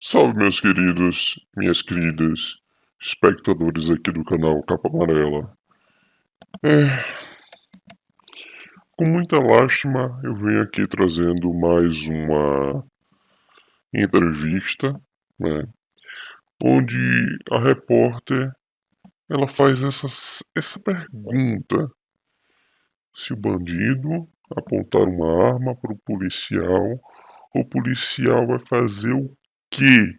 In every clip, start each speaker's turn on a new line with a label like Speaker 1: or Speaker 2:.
Speaker 1: Salve, meus queridos, minhas queridas, espectadores aqui do canal Capa Amarela. Com muita lástima, eu venho aqui trazendo mais uma entrevista, né, onde a repórter ela faz essa pergunta: se o bandido apontar uma arma para o policial vai fazer o quê?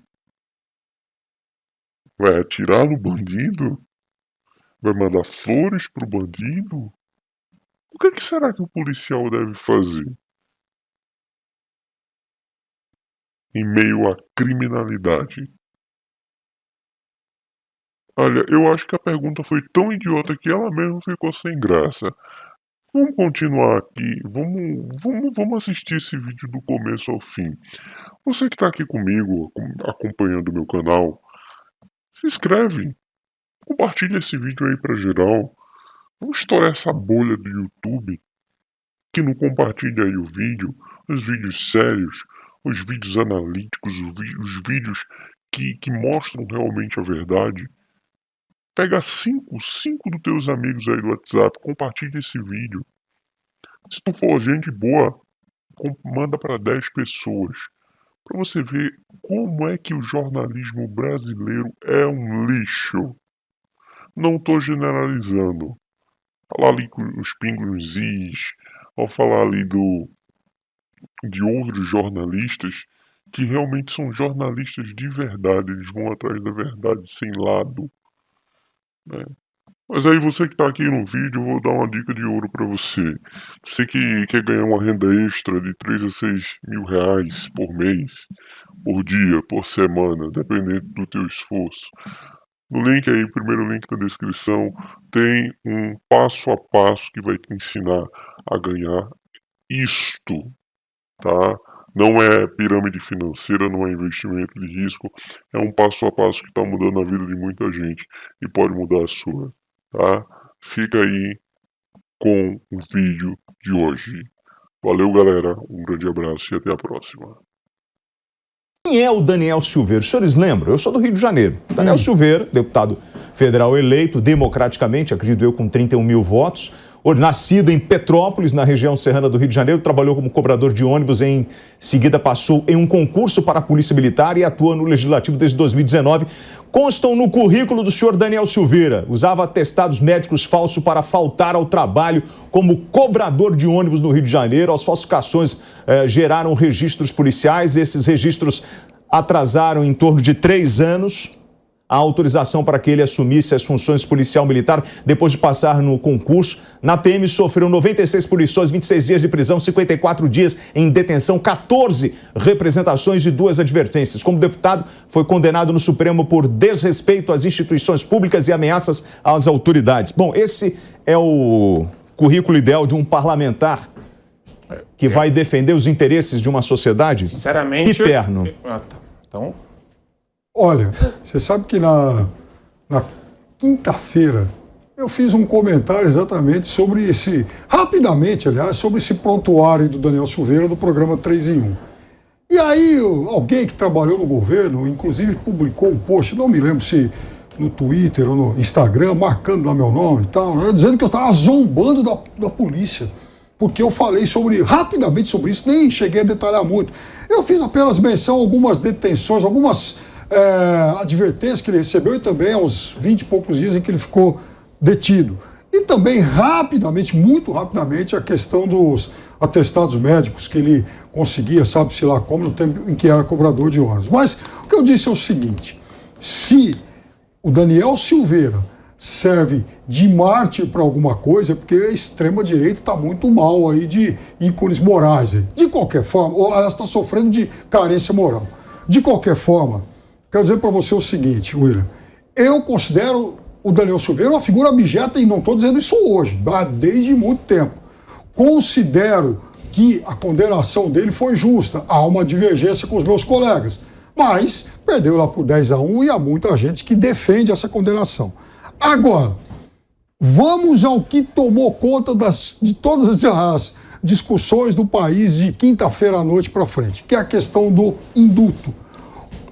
Speaker 1: Vai atirar no bandido? Vai mandar flores pro bandido? O que será que o policial deve fazer em meio à criminalidade? Olha, eu acho que a pergunta foi tão idiota que ela mesma ficou sem graça. Vamos continuar aqui, vamos assistir esse vídeo do começo ao fim. Você que está aqui comigo, acompanhando o meu canal, se inscreve, compartilha esse vídeo aí para geral. Vamos estourar essa bolha do YouTube que não compartilha aí o vídeo, os vídeos sérios, os vídeos analíticos, os vídeos que mostram realmente a verdade. Pega cinco dos teus amigos aí do WhatsApp, compartilha esse vídeo. Se tu for gente boa, manda para 10 pessoas. Para você ver como é que o jornalismo brasileiro é um lixo. Não estou generalizando. Falar ali com os pingos nos is, ao falar ali de outros jornalistas que realmente são jornalistas de verdade, eles vão atrás da verdade sem lado, né? Mas aí você que está aqui no vídeo, eu vou dar uma dica de ouro para você. Você que quer ganhar uma renda extra de 3 a 6 mil reais por mês, por dia, por semana, dependendo do teu esforço. No link aí, primeiro link da descrição, tem um passo a passo que vai te ensinar a ganhar isto, tá? Não é pirâmide financeira, não é investimento de risco, é um passo a passo que está mudando a vida de muita gente e pode mudar a sua, tá? Fica aí com o vídeo de hoje. Valeu, galera, um grande abraço e até a próxima.
Speaker 2: Quem é o Daniel Silveira? Os senhores lembram? Eu sou do Rio de Janeiro. Daniel Silveira, deputado federal eleito democraticamente, acredito eu, com 31 mil votos. Nascido em Petrópolis, na região serrana do Rio de Janeiro, trabalhou como cobrador de ônibus, em seguida passou em um concurso para a Polícia Militar e atua no Legislativo desde 2019. Constam no currículo do senhor Daniel Silveira. Usava atestados médicos falsos para faltar ao trabalho como cobrador de ônibus no Rio de Janeiro. As falsificações geraram registros policiais. Esses registros atrasaram em torno de 3 anos a autorização para que ele assumisse as funções policial-militar depois de passar no concurso. Na PM sofreu 96 punições, 26 dias de prisão, 54 dias em detenção, 14 representações e 2 advertências. Como deputado, foi condenado no Supremo por desrespeito às instituições públicas e ameaças às autoridades. Bom, esse é o currículo ideal de um parlamentar que vai defender os interesses de uma sociedade?
Speaker 3: Sinceramente...
Speaker 2: Piperno.
Speaker 3: Então...
Speaker 4: Olha, você sabe que na quinta-feira eu fiz um comentário exatamente sobre rapidamente, aliás, sobre esse prontuário do Daniel Silveira do programa 3 em 1. E aí alguém que trabalhou no governo, inclusive publicou um post, não me lembro se no Twitter ou no Instagram, marcando lá meu nome e tal, dizendo que eu estava zombando da polícia, porque eu falei rapidamente sobre isso, nem cheguei a detalhar muito. Eu fiz apenas menção a algumas detenções, algumas advertências que ele recebeu e também aos 20 e poucos dias em que ele ficou detido. E também rapidamente, muito rapidamente, a questão dos atestados médicos que ele conseguia, sabe-se lá como, no tempo em que era cobrador de ônibus. Mas o que eu disse é o seguinte: se o Daniel Silveira serve de mártir para alguma coisa, é porque a extrema-direita está muito mal aí de ícones morais. De qualquer forma, ou ela está sofrendo de carência moral. De qualquer forma, quero dizer para você o seguinte, William, eu considero o Daniel Silveira uma figura abjeta, e não estou dizendo isso hoje, desde muito tempo. Considero que a condenação dele foi justa, há uma divergência com os meus colegas, mas perdeu lá por 10-1 e há muita gente que defende essa condenação. Agora, vamos ao que tomou conta de todas as discussões do país de quinta-feira à noite para frente, que é a questão do indulto.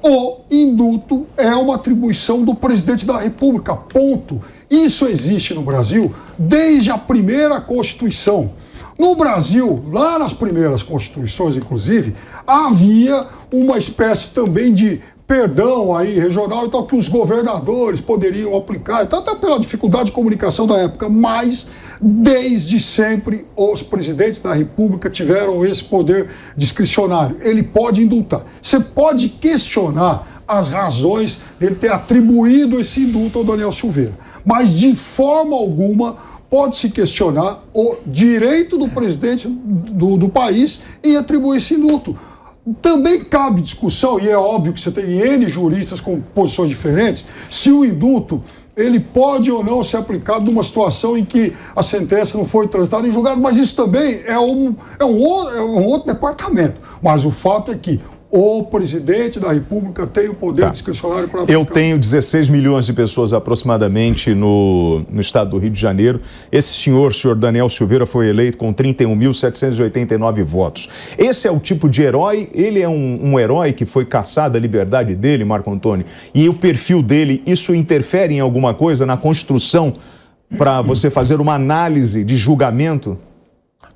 Speaker 4: O indulto é uma atribuição do presidente da República, ponto. Isso existe no Brasil desde a primeira Constituição. No Brasil, lá nas primeiras Constituições, inclusive, havia uma espécie também de perdão aí regional, então que os governadores poderiam aplicar, até pela dificuldade de comunicação da época, mas desde sempre os presidentes da República tiveram esse poder discricionário. Ele pode indultar. Você pode questionar as razões dele ter atribuído esse indulto ao Daniel Silveira, mas de forma alguma pode-se questionar o direito do presidente do país em atribuir esse indulto. Também cabe discussão, e é óbvio que você tem N juristas com posições diferentes, se o indulto ele pode ou não ser aplicado numa situação em que a sentença não foi transitada em julgado, mas isso também é um outro departamento. Mas o fato é que o presidente da República tem o poder discricionário para aplicar.
Speaker 2: Eu tenho 16 milhões de pessoas aproximadamente no estado do Rio de Janeiro. Esse senhor Daniel Silveira, foi eleito com 31.789 votos. Esse é o tipo de herói, ele é um herói que foi caçado a liberdade dele, Marco Antônio, e o perfil dele, isso interfere em alguma coisa na construção para você fazer uma análise de julgamento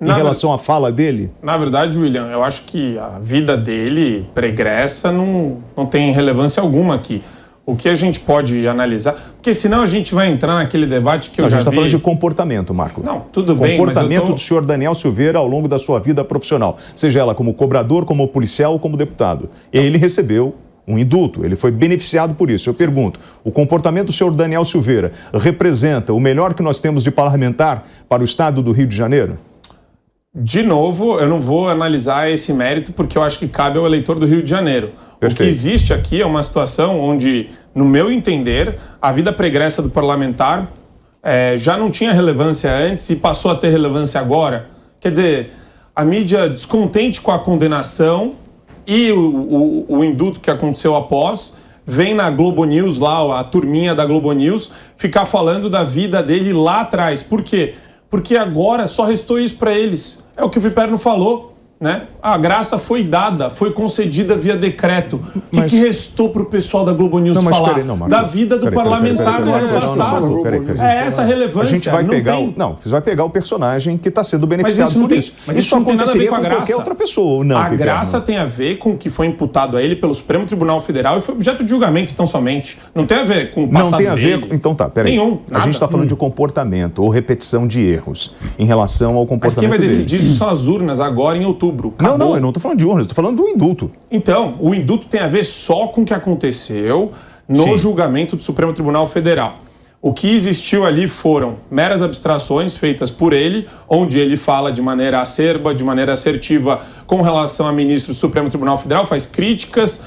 Speaker 2: em relação à fala dele?
Speaker 3: Na verdade, William, eu acho que a vida dele pregressa não tem relevância alguma aqui. O que a gente pode analisar... Porque senão a gente vai entrar naquele debate que eu já vi...
Speaker 2: A gente está falando de comportamento, Marco.
Speaker 3: Não, tudo bem,
Speaker 2: comportamento do senhor Daniel Silveira ao longo da sua vida profissional. Seja ela como cobrador, como policial ou como deputado. Ele recebeu um indulto, ele foi beneficiado por isso. Eu pergunto, o comportamento do senhor Daniel Silveira representa o melhor que nós temos de parlamentar para o estado do Rio de Janeiro?
Speaker 3: De novo, eu não vou analisar esse mérito porque eu acho que cabe ao eleitor do Rio de Janeiro. Perfeito. O que existe aqui é uma situação onde, no meu entender, a vida pregressa do parlamentar já não tinha relevância antes e passou a ter relevância agora. Quer dizer, a mídia descontente com a condenação e o indulto que aconteceu após, vem na Globo News lá, a turminha da Globo News, ficar falando da vida dele lá atrás. Por quê? Porque agora só restou isso para eles. É o que o Piperno falou, né? A graça foi dada, foi concedida via decreto. O que restou para o pessoal da Globo News falar? Da vida do parlamentar no ano passado. É essa a relevância.
Speaker 2: A gente vai você vai pegar o personagem que está sendo beneficiado por isso.
Speaker 3: Mas isso não tem nada a ver com a graça.
Speaker 2: Qualquer outra pessoa, não,
Speaker 3: a graça tem a ver com o que foi imputado a ele pelo Supremo Tribunal Federal e foi objeto de julgamento tão somente. Não tem a ver com o passado dele. Não tem a ver...
Speaker 2: Então tá, peraí.
Speaker 3: Nenhum,
Speaker 2: a gente está falando de comportamento ou repetição de erros em relação ao comportamento dele.
Speaker 3: Mas quem vai decidir isso são as urnas agora em outubro.
Speaker 2: Não, eu não estou falando de urnas, estou falando do indulto.
Speaker 3: Então, o indulto tem a ver só com o que aconteceu no julgamento do Supremo Tribunal Federal. O que existiu ali foram meras abstrações feitas por ele, onde ele fala de maneira acerba, de maneira assertiva com relação a ministros do Supremo Tribunal Federal, faz críticas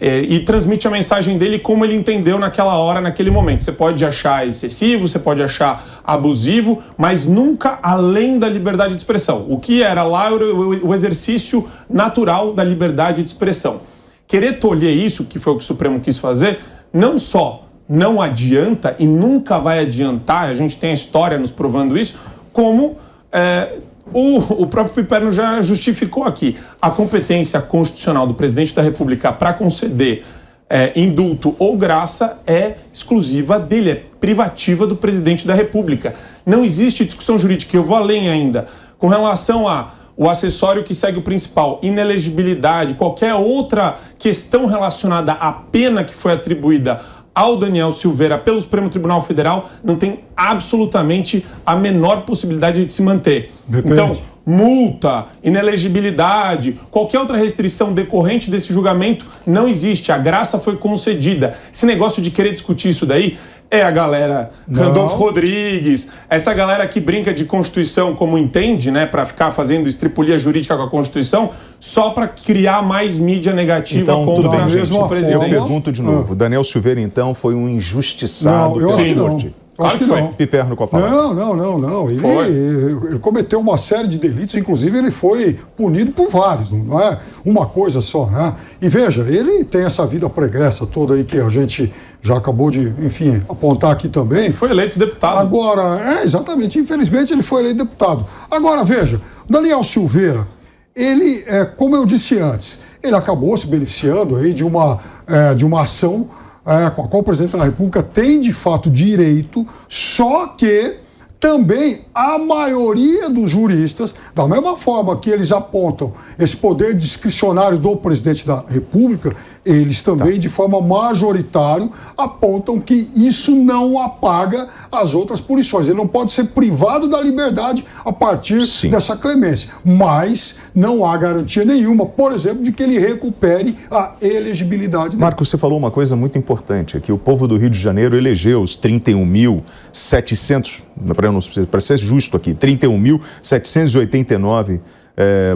Speaker 3: e transmite a mensagem dele como ele entendeu naquela hora, naquele momento. Você pode achar excessivo, você pode achar abusivo, mas nunca além da liberdade de expressão. O que era lá era o exercício natural da liberdade de expressão. Querer tolher isso, que foi o que o Supremo quis fazer, não só não adianta e nunca vai adiantar, a gente tem a história nos provando isso, como o próprio Piperno já justificou aqui. A competência constitucional do presidente da República para conceder indulto ou graça é exclusiva dele, é privativa do presidente da República. Não existe discussão jurídica, eu vou além ainda, com relação ao acessório que segue o principal, inelegibilidade, qualquer outra questão relacionada à pena que foi atribuída ao Daniel Silveira pelo Supremo Tribunal Federal, não tem absolutamente a menor possibilidade de se manter.
Speaker 4: Depende.
Speaker 3: Então, multa, inelegibilidade, qualquer outra restrição decorrente desse julgamento não existe. A graça foi concedida. Esse negócio de querer discutir isso daí é a galera Randolfo Rodrigues, essa galera que brinca de Constituição como entende, né, para ficar fazendo estripulia jurídica com a Constituição, só para criar mais mídia negativa contra o mesmo presidente.
Speaker 2: Eu pergunto de novo, Daniel Silveira, então, foi um injustiçado
Speaker 4: pela corte?
Speaker 2: Acho que foi. Piperno com a palavra.
Speaker 4: Não. Ele cometeu uma série de delitos, inclusive ele foi punido por vários, não é uma coisa só, né? E veja, ele tem essa vida pregressa toda aí que a gente já acabou de, enfim, apontar aqui também.
Speaker 3: Foi eleito deputado.
Speaker 4: Agora, exatamente, infelizmente ele foi eleito deputado. Agora, veja, Daniel Silveira, ele, como eu disse antes, ele acabou se beneficiando aí de uma ação com a qual o presidente da República tem de fato direito, só que também a maioria dos juristas, da mesma forma que eles apontam esse poder discricionário do presidente da República, eles também, de forma majoritária, apontam que isso não apaga as outras punições. Ele não pode ser privado da liberdade a partir dessa clemência. Mas não há garantia nenhuma, por exemplo, de que ele recupere a elegibilidade dele.
Speaker 2: Marco, você falou uma coisa muito importante aqui. O povo do Rio de Janeiro elegeu os 31.700, para ser justo aqui, 31.789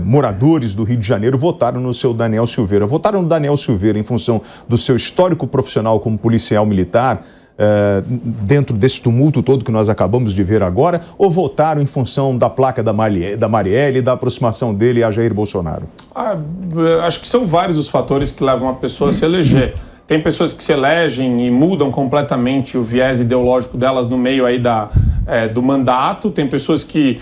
Speaker 2: moradores do Rio de Janeiro votaram no seu Daniel Silveira. Votaram no Daniel Silveira em função do seu histórico profissional como policial militar, dentro desse tumulto todo que nós acabamos de ver agora, ou votaram em função da placa da Marielle e da aproximação dele a Jair Bolsonaro?
Speaker 3: Acho que são vários os fatores que levam a pessoa a se eleger. Tem pessoas que se elegem e mudam completamente o viés ideológico delas no meio aí do mandato. Tem pessoas que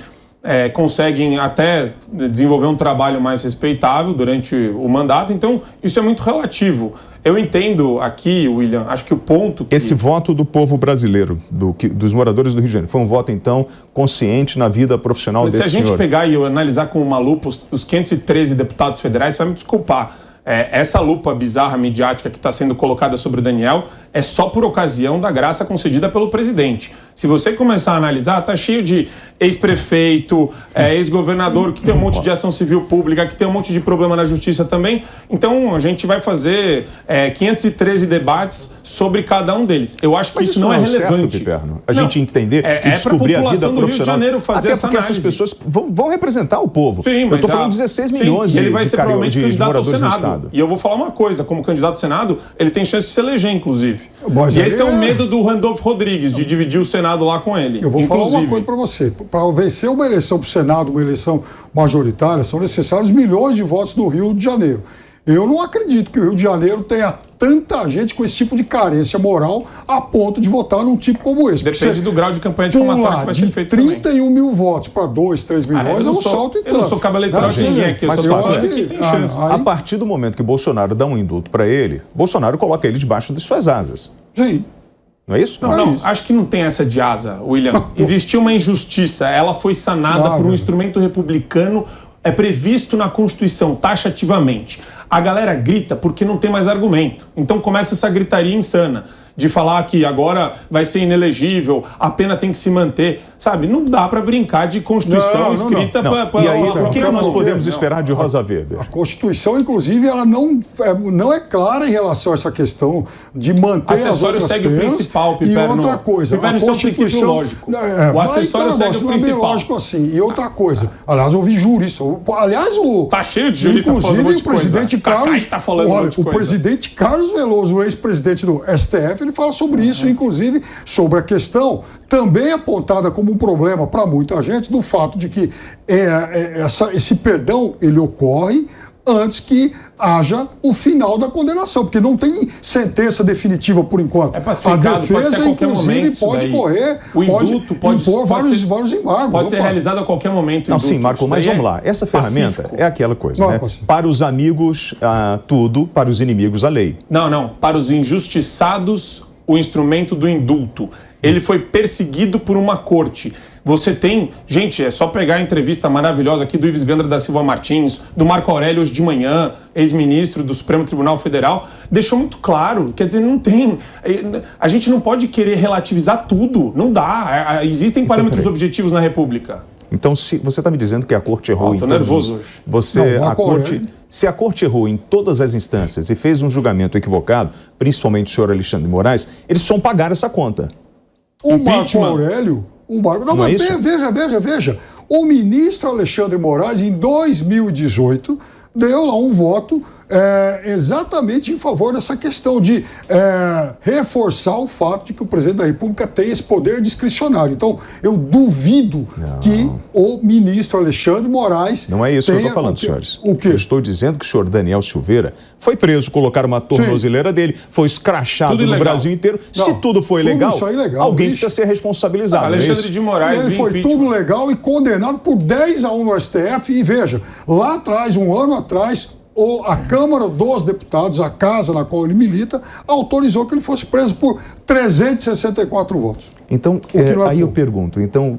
Speaker 3: conseguem até desenvolver um trabalho mais respeitável durante o mandato. Então, isso é muito relativo. Eu entendo aqui, William, acho que o ponto...
Speaker 2: Esse voto do povo brasileiro, dos moradores do Rio de Janeiro, foi um voto, então, consciente na vida profissional desse senhor?
Speaker 3: Se a gente pegar e analisar com uma lupa os 513 deputados federais, vai me desculpar. Essa lupa bizarra midiática que está sendo colocada sobre o Daniel é só por ocasião da graça concedida pelo presidente. Se você começar a analisar, tá cheio de ex-prefeito, ex-governador que tem um monte de ação civil pública, que tem um monte de problema na justiça também. Então a gente vai fazer 513 debates sobre cada um deles. Eu acho que isso não é relevante.
Speaker 2: Certo, Piperno? A gente entender e descobrir a vida profissional.
Speaker 3: Do Rio de Janeiro fazer
Speaker 2: essa análise. Essas pessoas vão representar o povo.
Speaker 3: Sim, mas
Speaker 2: eu estou falando de 16 milhões
Speaker 3: ele vai ser provavelmente
Speaker 2: de
Speaker 3: candidato ao
Speaker 2: moradores
Speaker 3: Senado.
Speaker 2: do Estado.
Speaker 3: E eu vou falar uma coisa, como candidato ao Senado, ele tem chance de se eleger, inclusive.
Speaker 4: Mas
Speaker 3: e esse é o medo do Randolfo Rodrigues, de dividir o Senado lá com ele.
Speaker 4: Eu vou falar uma coisa para você. Para vencer uma eleição para o Senado, uma eleição majoritária, são necessários milhões de votos do Rio de Janeiro. Eu não acredito que o Rio de Janeiro tenha tanta gente com esse tipo de carência moral a ponto de votar num tipo como esse.
Speaker 3: Depende do grau de campanha difamatória que vai ser feito também.
Speaker 4: 31 mil votos para 2, 3 milhões é um salto e tanto.
Speaker 3: Eu não sou cabo eleitoral de ninguém aqui,
Speaker 2: mas
Speaker 3: eu
Speaker 2: eu acho
Speaker 3: que tem chance.
Speaker 2: A partir do momento que Bolsonaro dá um indulto para ele, Bolsonaro coloca ele debaixo de suas asas.
Speaker 4: Sim.
Speaker 2: Não é isso?
Speaker 3: Não, acho que não tem essa de asa, William. Existiu uma injustiça, ela foi sanada por um instrumento republicano previsto na Constituição, taxativamente. A galera grita porque não tem mais argumento. Então começa essa gritaria insana de falar que agora vai ser inelegível, a pena tem que se manter. Sabe, não dá para brincar de Constituição escrita para...
Speaker 2: E aí, o que nós podemos esperar de Rosa Weber?
Speaker 4: A Constituição, inclusive, ela não é clara em relação a essa questão de manter as outras
Speaker 3: segue
Speaker 4: penas.
Speaker 3: O principal, Piperno.
Speaker 4: E outra coisa,
Speaker 3: Piperno,
Speaker 4: a Constituição...
Speaker 3: Isso é um princípio lógico. O acessório segue o principal.
Speaker 4: É lógico assim. E outra coisa, aliás, eu vi jurista. Aliás,
Speaker 3: tá cheio de jurista falando um monte de coisa.
Speaker 4: Presidente Carlos...
Speaker 3: Tá falando
Speaker 4: olha, o presidente Carlos Veloso, o ex-presidente do STF, ele fala sobre isso, inclusive sobre a questão também apontada como um problema para muita gente do fato de que esse perdão ele ocorre antes que haja o final da condenação, porque não tem sentença definitiva por enquanto.
Speaker 3: É pacificado,
Speaker 4: a defesa,
Speaker 3: pode ser a qualquer
Speaker 4: inclusive,
Speaker 3: momento,
Speaker 4: pode correr,
Speaker 3: o indulto pode
Speaker 4: impor vários embargos.
Speaker 3: Pode ser realizado a qualquer momento.
Speaker 2: Não, sim, Marco, mas vamos lá. Essa ferramenta é aquela coisa, né? Para os amigos, tudo, para os inimigos, a lei.
Speaker 3: Não. Para os injustiçados, o instrumento do indulto. Ele foi perseguido por uma corte. Você tem... Gente, é só pegar a entrevista maravilhosa aqui do Ives Gandra da Silva Martins, do Marco Aurélio hoje de manhã, ex-ministro do Supremo Tribunal Federal, deixou muito claro. Quer dizer, não tem... A gente não pode querer relativizar tudo. Não dá. Existem parâmetros objetivos na República.
Speaker 2: Então, se você está me dizendo que a Corte errou em todos...
Speaker 3: nervoso hoje.
Speaker 2: Se a Corte errou em todas as instâncias e fez um julgamento equivocado, principalmente o senhor Alexandre de Moraes, eles precisam pagar essa conta.
Speaker 4: O Marco Aurélio... Não, mas veja. O ministro Alexandre de Moraes, em 2018, deu lá um voto exatamente em favor dessa questão de reforçar o fato de que o presidente da República tem esse poder discricionário. Então, eu duvido que o ministro Alexandre de Moraes...
Speaker 2: Não é isso que eu estou falando, senhores.
Speaker 4: O quê?
Speaker 2: Eu estou dizendo que o senhor Daniel Silveira foi preso, colocaram uma tornozeleira dele, foi escrachado no Brasil inteiro. Não, se tudo foi legal, alguém precisa ser responsabilizado.
Speaker 3: Alexandre de Moraes...
Speaker 4: Ele foi tudo legal e condenado por 10-1 no STF. E veja, lá atrás, um ano atrás... ou a Câmara dos Deputados, a casa na qual ele milita, autorizou que ele fosse preso por 364 votos.
Speaker 2: Então, aí eu pergunto, então,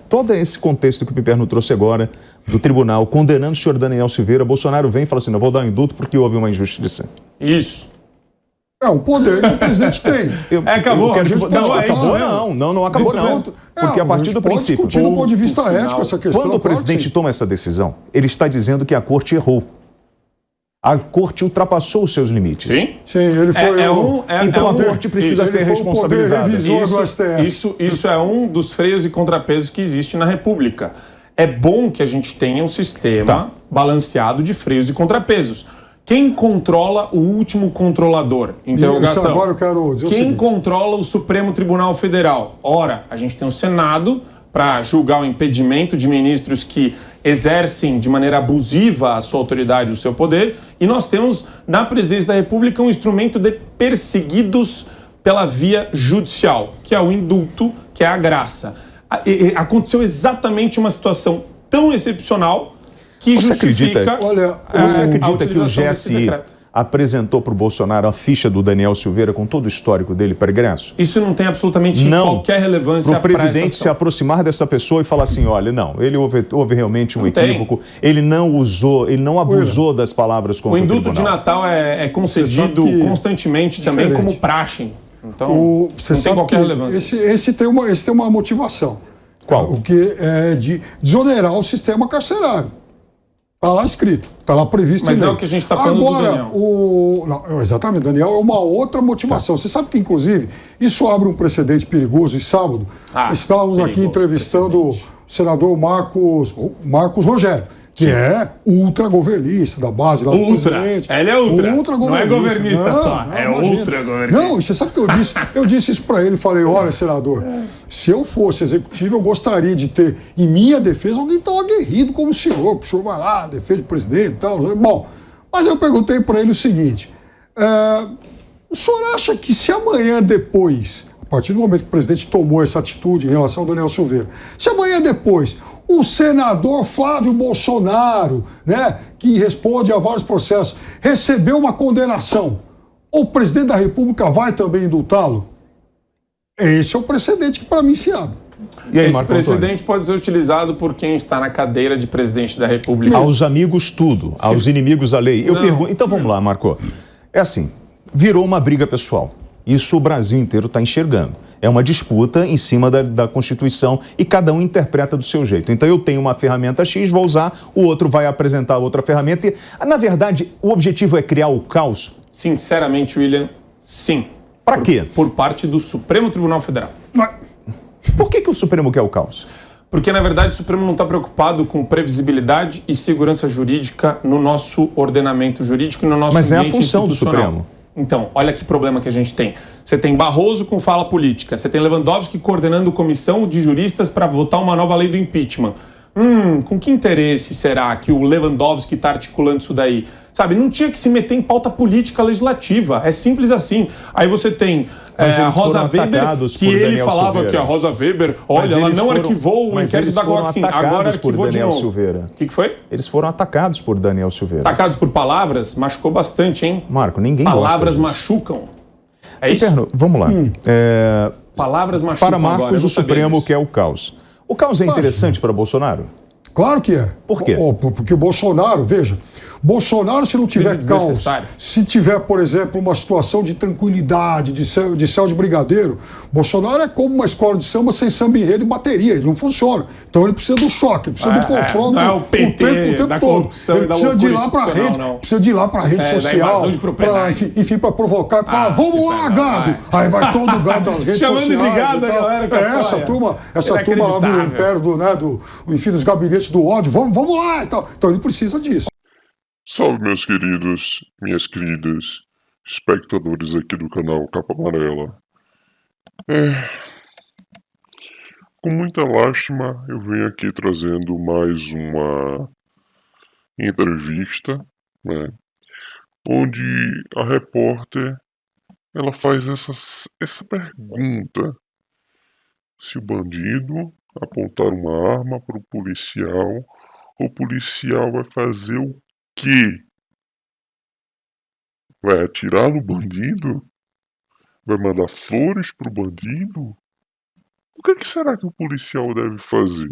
Speaker 2: todo esse contexto que o Piperno trouxe agora, do tribunal, condenando o senhor Daniel Silveira, Bolsonaro vem e fala assim, não vou dar um indulto porque houve uma injustiça.
Speaker 3: Isso.
Speaker 4: É um poder que o presidente tem.
Speaker 3: Acabou.
Speaker 2: Não acabou não. Porque a partir do princípio...
Speaker 4: discutir do ponto de vista ético essa questão.
Speaker 2: Quando o presidente toma essa decisão, ele está dizendo que a corte errou. A corte ultrapassou os seus limites.
Speaker 4: Sim, ele foi...
Speaker 2: Então a corte precisa ser responsabilizada.
Speaker 3: Isso é um dos freios e contrapesos que existe na República. É bom que a gente tenha um sistema balanceado de freios e contrapesos. Quem controla o último controlador? Interrogação.
Speaker 4: Isso agora eu quero dizer
Speaker 3: Quem controla o Supremo Tribunal Federal? Ora, a gente tem o Senado para julgar o impedimento de ministros que exercem de maneira abusiva a sua autoridade, o seu poder, e nós temos na Presidência da República um instrumento de perseguidos pela via judicial, que é o indulto, que é a graça. Aconteceu exatamente uma situação tão excepcional que
Speaker 2: você
Speaker 3: justifica...
Speaker 2: Você acredita que o GSI apresentou para o Bolsonaro a ficha do Daniel Silveira com todo o histórico dele pregresso?
Speaker 3: Isso não tem absolutamente qualquer relevância
Speaker 2: para o presidente se aproximar dessa pessoa e falar assim, olha, não, ele houve realmente um equívoco, ele não abusou das palavras contra o tribunal.
Speaker 3: O indulto de Natal é concedido constantemente também como praxe. Então,
Speaker 4: você
Speaker 3: não tem qualquer relevância.
Speaker 4: Esse tem uma motivação.
Speaker 2: Qual?
Speaker 4: O que é de desonerar o sistema carcerário. Está lá escrito, está lá previsto.
Speaker 3: Mas não é o que a gente está falando do Daniel.
Speaker 4: Não, exatamente, Daniel é uma outra motivação. Você sabe que, inclusive, isso abre um precedente perigoso. E sábado, estávamos aqui entrevistando o senador Marcos Rogério, que é ultra-governista da base lá do presidente.
Speaker 3: Ele é ultra. Não é governista só, é ultra-governista.
Speaker 4: Não, e você sabe o que eu disse? Eu disse isso para ele, falei, olha, senador, se eu fosse executivo, eu gostaria de ter, em minha defesa, alguém tão aguerrido como o senhor vai lá, defende o presidente e tal. Bom, mas eu perguntei para ele o seguinte, o senhor acha que se amanhã depois, a partir do momento que o presidente tomou essa atitude em relação ao Daniel Silveira, se amanhã depois o senador Flávio Bolsonaro, né, que responde a vários processos, recebeu uma condenação, o presidente da República vai também indultá-lo? Esse é o precedente que para mim se abre.
Speaker 3: E aí, esse precedente pode ser utilizado por quem está na cadeira de presidente da República.
Speaker 2: Aos amigos tudo, aos inimigos a lei. Eu pergunto, então vamos lá, Marco. É assim, virou uma briga pessoal. Isso o Brasil inteiro está enxergando. É uma disputa em cima da Constituição e cada um interpreta do seu jeito. Então eu tenho uma ferramenta X, vou usar, o outro vai apresentar outra ferramenta. E, na verdade, o objetivo é criar o caos?
Speaker 3: Sinceramente, William, sim.
Speaker 2: Para quê?
Speaker 3: Por parte do Supremo Tribunal Federal.
Speaker 2: Por que o Supremo quer o caos?
Speaker 3: Porque, na verdade, o Supremo não está preocupado com previsibilidade e segurança jurídica no nosso ordenamento jurídico e no nosso ambiente institucional.
Speaker 2: Mas é a função do Supremo.
Speaker 3: Então, olha que problema que a gente tem. Você tem Barroso com fala política, você tem Lewandowski coordenando comissão de juristas para votar uma nova lei do impeachment. Com que interesse será que o Lewandowski está articulando isso daí? Sabe, não tinha que se meter em pauta política legislativa, é simples assim. Aí você tem a Rosa Weber, que ele falava que a Rosa Weber, olha, ela não arquivou o inquérito da Glock, agora arquivou de novo. O que foi?
Speaker 2: Eles foram atacados por Daniel Silveira.
Speaker 3: Atacados por palavras? Machucou bastante, hein?
Speaker 2: Marco, ninguém
Speaker 3: palavras
Speaker 2: gosta
Speaker 3: machucam. É isso?
Speaker 2: Piperno, vamos lá.
Speaker 3: Palavras machucam.
Speaker 2: Para Marcos, o Supremo quer o caos. O caos é interessante para Bolsonaro?
Speaker 4: Claro que é.
Speaker 2: Por quê?
Speaker 4: Porque Bolsonaro, veja, Bolsonaro, se não tiver caos, se tiver, por exemplo, uma situação de tranquilidade, de céu de brigadeiro, Bolsonaro é como uma escola de samba sem samba enredo e bateria, ele não funciona. Então ele precisa do choque, ele precisa do confronto
Speaker 3: não é o PT
Speaker 4: o tempo
Speaker 3: da
Speaker 4: todo. Ele precisa de ir lá para a rede,
Speaker 3: não.
Speaker 4: precisa de ir lá para a rede social, para provocar, para vamos lá, gado! Aí vai todo o gado das redes
Speaker 3: chamando
Speaker 4: sociais.
Speaker 3: De gado, a galera que
Speaker 4: essa turma lá do império dos gabinetes do ódio, vamos lá e tal. Então ele precisa disso.
Speaker 1: Salve, meus queridos, minhas queridas, espectadores aqui do canal Capa Amarela. Com muita lástima, eu venho aqui trazendo mais uma entrevista, né, onde a repórter ela faz essa pergunta: se o bandido apontar uma arma para o policial vai fazer o quê? Vai atirar no bandido? Vai mandar flores pro bandido? O que será que o policial deve fazer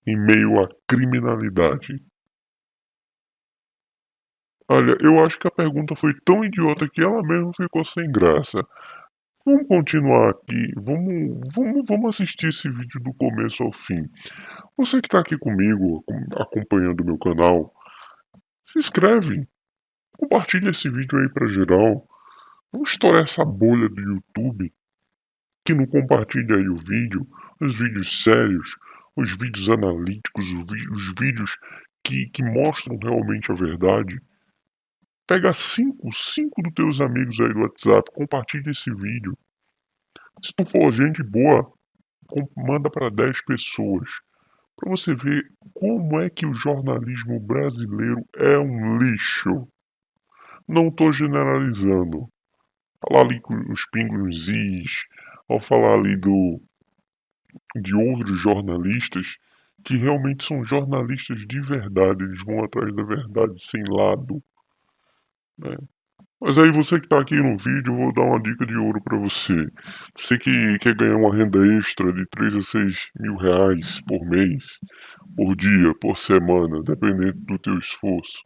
Speaker 1: em meio à criminalidade? Olha, eu acho que a pergunta foi tão idiota que ela mesma ficou sem graça. Vamos continuar aqui, vamos assistir esse vídeo do começo ao fim. Você que está aqui comigo, acompanhando o meu canal, se inscreve, compartilha esse vídeo aí para geral. Vamos estourar essa bolha do YouTube que não compartilha aí o vídeo, os vídeos sérios, os vídeos analíticos, os vídeos que mostram realmente a verdade. Pega cinco dos teus amigos aí do WhatsApp, compartilha esse vídeo. Se tu for gente boa, manda para 10 pessoas. Para você ver como é que o jornalismo brasileiro é um lixo. Não estou generalizando. Falar ali com os pingos nos is, ou falar ali de outros jornalistas que realmente são jornalistas de verdade, eles vão atrás da verdade sem lado, né? Mas aí você que está aqui no vídeo, eu vou dar uma dica de ouro para você. Você que quer ganhar uma renda extra de 3 a 6 mil reais por mês, por dia, por semana, dependendo do teu esforço.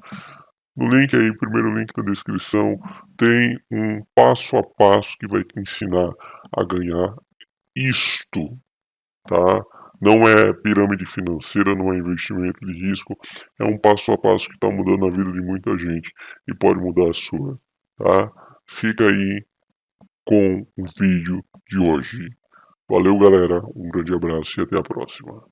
Speaker 1: No link aí, primeiro link da descrição, tem um passo a passo que vai te ensinar a ganhar isto, tá? Não é pirâmide financeira, não é investimento de risco, é um passo a passo que está mudando a vida de muita gente e pode mudar a sua, tá? Fica aí com o vídeo de hoje. Valeu, galera, um grande abraço e até a próxima.